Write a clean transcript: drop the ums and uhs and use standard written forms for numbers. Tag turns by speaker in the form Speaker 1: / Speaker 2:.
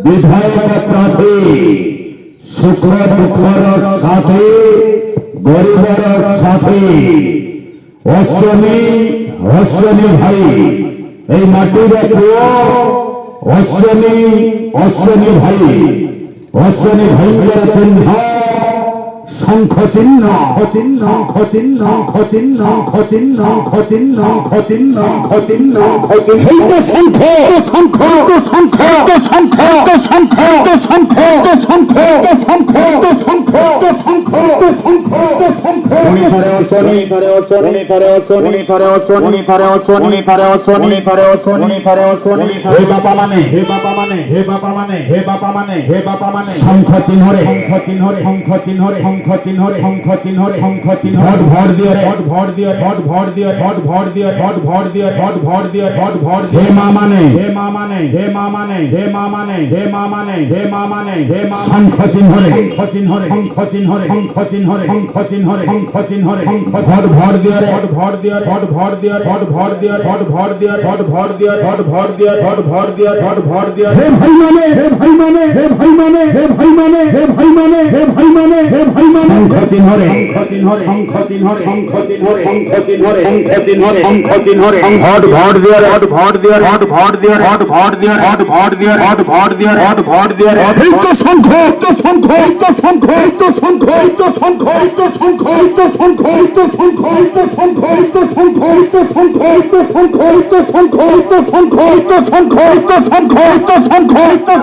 Speaker 1: विधायक प्रार्थी सुख दुखर साथी गरीबर साथी अश्विनी अश्विनी भाई এই মাটির প্রিয় অশ্বিনী অশ্বিনী ভাইয়ের চিহ্ন শঙ্খ চিহ্ন শঙ্খ চিহ্ন শঙ্খ চিহ্ন শঙ্খ চিহ্ন শঙ্খ চিহ্ন শঙ্খ চিহ্ন শঙ্খ চিহ্ন শঙ্খ চিহ্ন এই তো শঙ্খ তো শঙ্খ তো শঙ্খ তো শঙ্খ তো শঙ্খ তো শঙ্খ তো শঙ্খ তো শঙ্খ তো শঙ্খ তো শঙ্খ তো শঙ্খ তো শঙ্খ উনি করে অশ্বিনী করে অশ্বিনী করে অশ্বিনী করে অশ্বিনী করে অশ্বিনী করে অশ্বিনী করে অশ্বিনী করে অশ্বিনী হে বাবা মানে হে বাবা মানে হে বাবা মানে হে বাবা মানে হে বাবা মানে শঙ্খ চিহ্ন রে শঙ্খ চিহ্ন রে শঙ্খ চিহ্ন রে শঙ্খ চিহ্ন রে শঙ্খ চিহ্ন রে শঙ্খ চিহ্ন ভোট দিও রে ভোট দিও ভোট দিও ভোট দিও ভোট দিও ভোট দিও ভোট দিও হে মা মানে হে মা মানে হে মা মানে হে মা মানে হে মা মানে হে মা মানে হে মা শঙ্খ চিহ্ন রে শঙ্খ চিহ্ন রে শঙ্খ চিহ্ন রে শঙ্খ চিহ্ন রে শঙ্খ চিহ্ন রে শঙ্খ চিহ্ন রে শঙ্খ ভোট দিও রে ভোট দিও ভোট দিও ভোট দিও ভোট দিও ভোট দিও ভোট দিও ভোট দিও ভোট দিও হে ভাই মানে হে ভাই মানে হে ভাই মানে হে ভাই মানে হে ভাই মানে হে ভাই মানে হে ভাই মানে শঙ্খ চিহ্ন রে শঙ্খ চিহ্ন রে শঙ্খ চিহ্ন রে শঙ্খ চিহ্ন রে শঙ্খ চিহ্ন রে শঙ্খ চিহ্ন রে শঙ্খ চিহ্ন রে ভোট দিও রে ভোট দিও ভোট দিও ভোট দিও ভোট দিও ভোট দিও ভোট দিও এই তো শঙ্খ তো শঙ্খ তো শঙ্খ তো শঙ্খ তো শঙ্খ তো শঙ্খ তো শঙ্খ তো শঙ্খ তো শঙ্খ তো শঙ্খ তো শঙ্খ তো শঙ্খ তো শঙ্খ তো শঙ্খ তো শঙ্খ তো শঙ্খ তো শঙ্খ তো